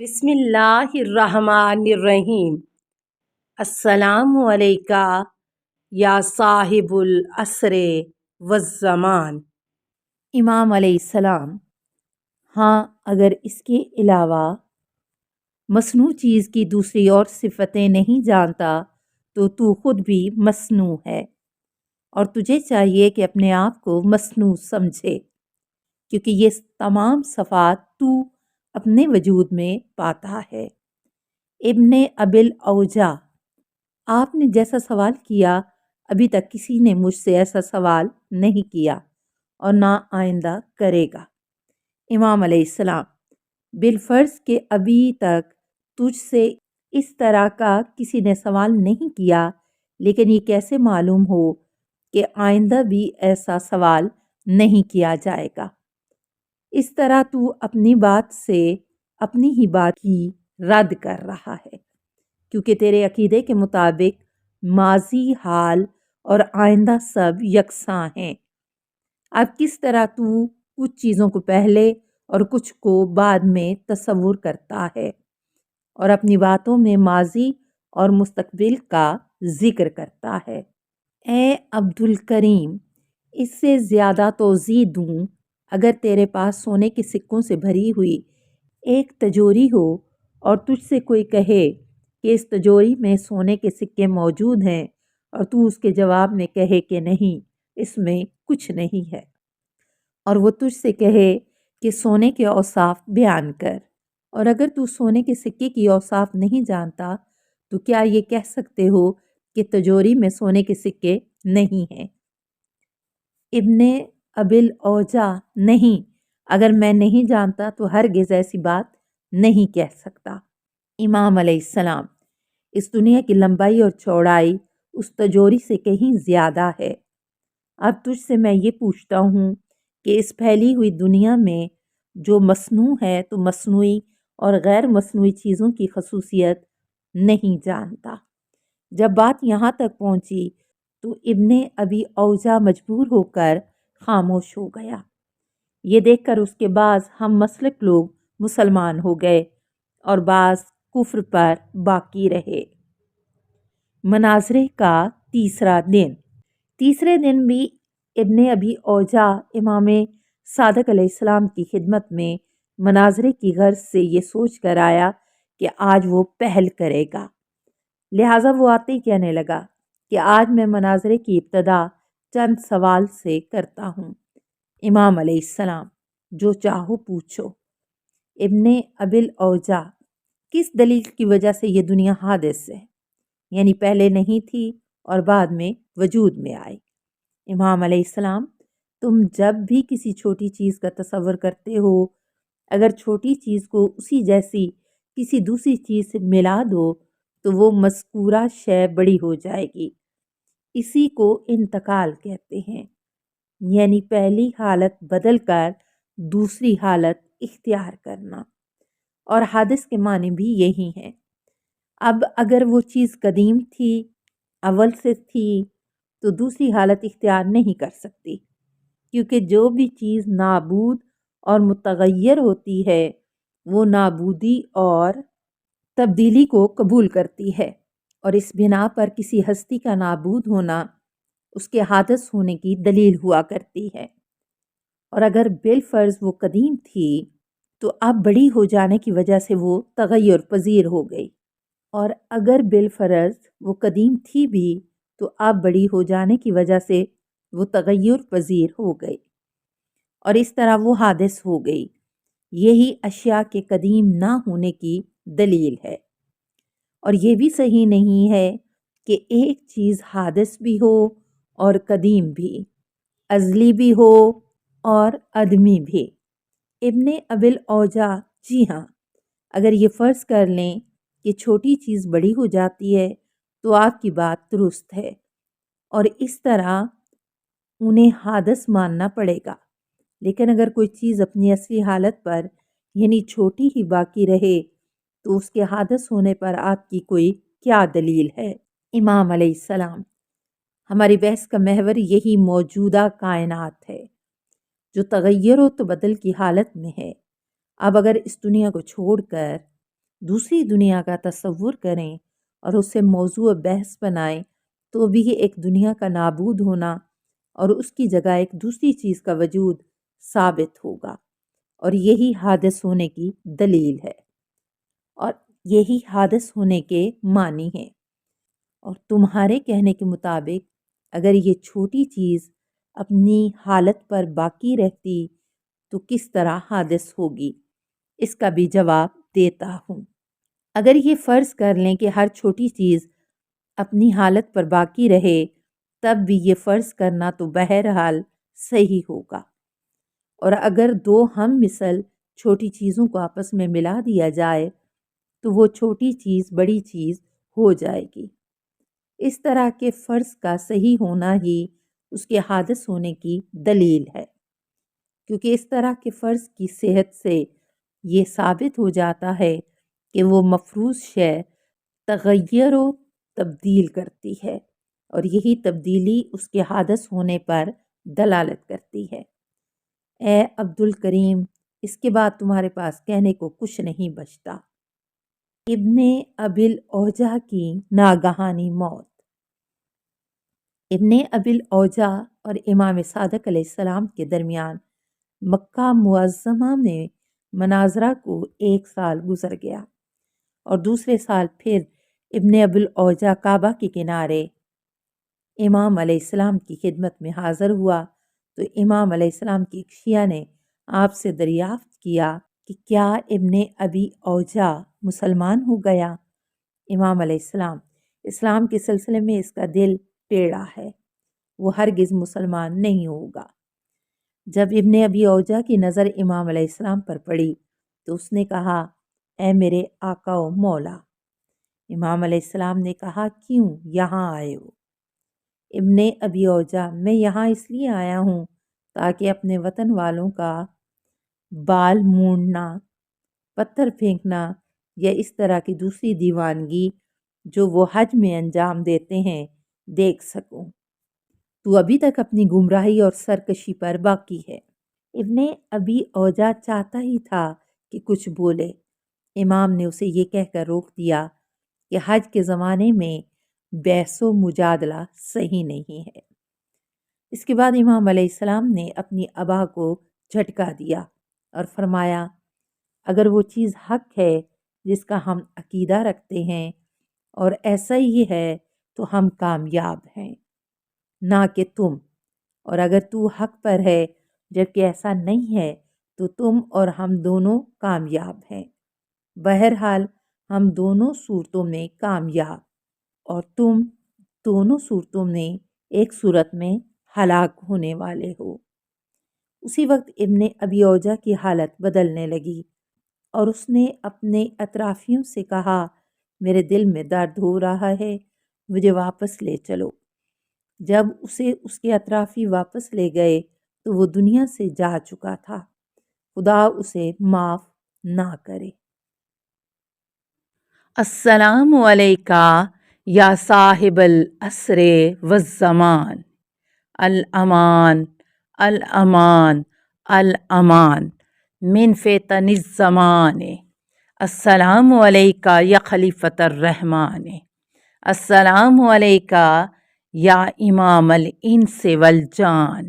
بسم اللہ الرحمن الرحیم۔ السلام علیکہ یا صاحب العصر والزمان۔ امام علیہ السلام۔ ہاں، اگر اس کے علاوہ مصنوع چیز کی دوسری اور صفتیں نہیں جانتا تو تو خود بھی مصنوع ہے، اور تجھے چاہیے کہ اپنے آپ کو مصنوع سمجھے، کیونکہ یہ تمام صفات تو اپنے وجود میں پاتا ہے۔ ابن ابی الاوجا: آپ نے جیسا سوال کیا ابھی تک کسی نے مجھ سے ایسا سوال نہیں کیا اور نہ آئندہ کرے گا۔ امام علیہ السلام: بالفرض کہ ابھی تک تجھ سے اس طرح کا کسی نے سوال نہیں کیا، لیکن یہ کیسے معلوم ہو کہ آئندہ بھی ایسا سوال نہیں کیا جائے گا؟ اس طرح تو اپنی بات سے اپنی ہی بات کی رد کر رہا ہے، کیونکہ تیرے عقیدے کے مطابق ماضی، حال اور آئندہ سب یکساں ہیں۔ اب کس طرح تو کچھ چیزوں کو پہلے اور کچھ کو بعد میں تصور کرتا ہے اور اپنی باتوں میں ماضی اور مستقبل کا ذکر کرتا ہے؟ اے عبد الکریم، اس سے زیادہ توضیح دوں؟ اگر تیرے پاس سونے کے سکوں سے بھری ہوئی ایک تجوری ہو اور تجھ سے کوئی کہے کہ اس تجوری میں سونے کے سکے موجود ہیں، اور تو اس کے جواب میں کہے کہ نہیں، اس میں کچھ نہیں ہے، اور وہ تجھ سے کہے کہ سونے کے اوصاف بیان کر، اور اگر تو سونے کے سکے کی اوصاف نہیں جانتا تو کیا یہ کہہ سکتے ہو کہ تجوری میں سونے کے سکے نہیں ہیں؟ ابن ابی الاوجا: نہیں، اگر میں نہیں جانتا تو ہرگز ایسی بات نہیں کہہ سکتا۔ امام علیہ السلام: اس دنیا کی لمبائی اور چوڑائی اس تجوری سے کہیں زیادہ ہے۔ اب تجھ سے میں یہ پوچھتا ہوں کہ اس پھیلی ہوئی دنیا میں جو مصنوع ہے تو مصنوعی اور غیر مصنوعی چیزوں کی خصوصیت نہیں جانتا۔ جب بات یہاں تک پہنچی تو ابن ابی اوجا مجبور ہو کر خاموش ہو گیا۔ یہ دیکھ کر اس کے بعض ہم مسلک لوگ مسلمان ہو گئے اور بعض کفر پر باقی رہے۔ مناظرے کا تیسرا دن۔ تیسرے دن بھی ابن ابی اوجا امام صادق علیہ السلام کی خدمت میں مناظرے کی غرض سے یہ سوچ کر آیا کہ آج وہ پہل کرے گا، لہٰذا وہ آتے ہی کہنے لگا کہ آج میں مناظرے کی ابتدا چند سوال سے کرتا ہوں۔ امام علیہ السلام: جو چاہو پوچھو۔ ابن ابی الاوجا: کس دلیل کی وجہ سے یہ دنیا حادث ہے، یعنی پہلے نہیں تھی اور بعد میں وجود میں آئی؟ امام علیہ السلام: تم جب بھی کسی چھوٹی چیز کا تصور کرتے ہو، اگر چھوٹی چیز کو اسی جیسی کسی دوسری چیز سے ملا دو تو وہ مذکورہ شے بڑی ہو جائے گی۔ اسی کو انتقال کہتے ہیں، یعنی پہلی حالت بدل کر دوسری حالت اختیار کرنا، اور حادث کے معنی بھی یہی ہیں۔ اب اگر وہ چیز قدیم تھی، اول سے تھی، تو دوسری حالت اختیار نہیں کر سکتی، کیونکہ جو بھی چیز نابود اور متغیر ہوتی ہے وہ نابودی اور تبدیلی کو قبول کرتی ہے، اور اس بنا پر کسی ہستی کا نابود ہونا اس کے حادث ہونے کی دلیل ہوا کرتی ہے۔ اور اگر بالفرض وہ قدیم تھی تو اب بڑی ہو جانے کی وجہ سے وہ تغیر پذیر ہو گئی، اور اگر بالفرض وہ قدیم تھی بھی تو اب بڑی ہو جانے کی وجہ سے وہ تغیر پذیر ہو گئی، اور اس طرح وہ حادث ہو گئی۔ یہی اشیاء کے قدیم نہ ہونے کی دلیل ہے۔ اور یہ بھی صحیح نہیں ہے کہ ایک چیز حادث بھی ہو اور قدیم بھی، ازلی بھی ہو اور ادمی بھی۔ ابن ابی الاوجا: جی ہاں، اگر یہ فرض کر لیں کہ چھوٹی چیز بڑی ہو جاتی ہے تو آپ کی بات درست ہے، اور اس طرح انہیں حادث ماننا پڑے گا، لیکن اگر کوئی چیز اپنی اصلی حالت پر یعنی چھوٹی ہی باقی رہے تو اس کے حادث ہونے پر آپ کی کوئی کیا دلیل ہے؟ امام علیہ السلام: ہماری بحث کا محور یہی موجودہ کائنات ہے جو تغیر و تبدل کی حالت میں ہے۔ اب اگر اس دنیا کو چھوڑ کر دوسری دنیا کا تصور کریں اور اسے موضوع بحث بنائیں تو بھی ایک دنیا کا نابود ہونا اور اس کی جگہ ایک دوسری چیز کا وجود ثابت ہوگا، اور یہی حادث ہونے کی دلیل ہے اور یہی حادث ہونے کے معنی ہیں۔ اور تمہارے کہنے کے مطابق اگر یہ چھوٹی چیز اپنی حالت پر باقی رہتی تو کس طرح حادث ہوگی؟ اس کا بھی جواب دیتا ہوں۔ اگر یہ فرض کر لیں کہ ہر چھوٹی چیز اپنی حالت پر باقی رہے، تب بھی یہ فرض کرنا تو بہرحال صحیح ہوگا، اور اگر دو ہم مثل چھوٹی چیزوں کو آپس میں ملا دیا جائے تو وہ چھوٹی چیز بڑی چیز ہو جائے گی۔ اس طرح کے فرض کا صحیح ہونا ہی اس کے حادث ہونے کی دلیل ہے، کیونکہ اس طرح کے فرض کی صحت سے یہ ثابت ہو جاتا ہے کہ وہ مفروض شے تغیر و تبدیل کرتی ہے، اور یہی تبدیلی اس کے حادث ہونے پر دلالت کرتی ہے۔ اے عبد الکریم، اس کے بعد تمہارے پاس کہنے کو کچھ نہیں بچتا۔ ابن ابی الاوجاع کی ناگہانی موت۔ ابن ابی الاوجاع اور امام صادق علیہ السلام کے درمیان مکہ معظمہ میں مناظرہ کو 1 سال گزر گیا، اور دوسرے سال پھر ابن ابی الاوجاع کعبہ کے کنارے امام علیہ السلام کی خدمت میں حاضر ہوا تو امام علیہ السلام کی ایک شیعہ نے آپ سے دریافت کیا کہ کیا ابن ابی اوجاع مسلمان ہو گیا؟ امام علیہ السلام: اسلام کے سلسلے میں اس کا دل ٹیڑھا ہے، وہ ہرگز مسلمان نہیں ہوگا۔ جب ابن ابی اوجاع کی نظر امام علیہ السلام پر پڑی تو اس نے کہا: اے میرے آقا و مولا۔ امام علیہ السلام نے کہا: کیوں یہاں آئے ہو؟ ابن ابی اوجاع: میں یہاں اس لیے آیا ہوں تاکہ اپنے وطن والوں کا بال مونڈنا، پتھر پھینکنا یا اس طرح کی دوسری دیوانگی جو وہ حج میں انجام دیتے ہیں دیکھ سکوں۔ تو ابھی تک اپنی گمراہی اور سرکشی پر باقی ہے۔ ابن ابی اوجاع چاہتا ہی تھا کہ کچھ بولے، امام نے اسے یہ کہہ کر روک دیا کہ حج کے زمانے میں بحث و مجادلہ صحیح نہیں ہے۔ اس کے بعد امام علیہ السلام نے اپنی ابا کو جھٹکا دیا اور فرمایا: اگر وہ چیز حق ہے جس کا ہم عقیدہ رکھتے ہیں اور ایسا ہی ہے تو ہم کامیاب ہیں، نہ کہ تم، اور اگر تو حق پر ہے جبکہ ایسا نہیں ہے تو تم اور ہم دونوں کامیاب ہیں۔ بہرحال ہم دونوں صورتوں میں کامیاب اور تم دونوں صورتوں میں ایک صورت میں ہلاک ہونے والے ہو۔ اسی وقت ابن ابی اوجاع کی حالت بدلنے لگی اور اس نے اپنے اطرافیوں سے کہا: میرے دل میں درد ہو رہا ہے، مجھے واپس لے چلو۔ جب اسے اس کے اطرافی واپس لے گئے تو وہ دنیا سے جا چکا تھا، خدا اسے معاف نہ کرے۔ السلام علیکہ یا صاحب العصر والزمان، الامان الامان الامان من فتن الزمان۔ السلام علیکہ یا خلیفۃ الرحمن، السلام علیکہ یا امام الانس والجان،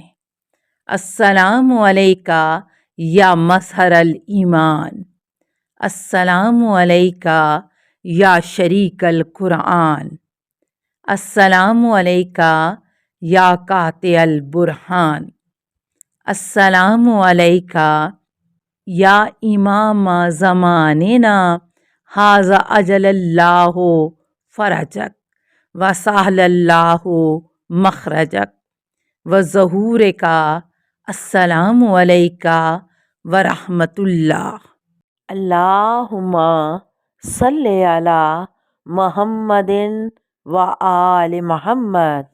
السلام علیکہ یا مظہر الایمان، السلام علیکہ یا شریک القرآن، السلام علیکہ یا قاطع البرہان، السلام علیکہ یا امام زماننا ھذا اجل اللہ فرجک وسہل اللہ مخرجک وظہورک، السلام علیکہ ورحمۃ اللہ۔ اللہم صلی علی محمد و آل محمد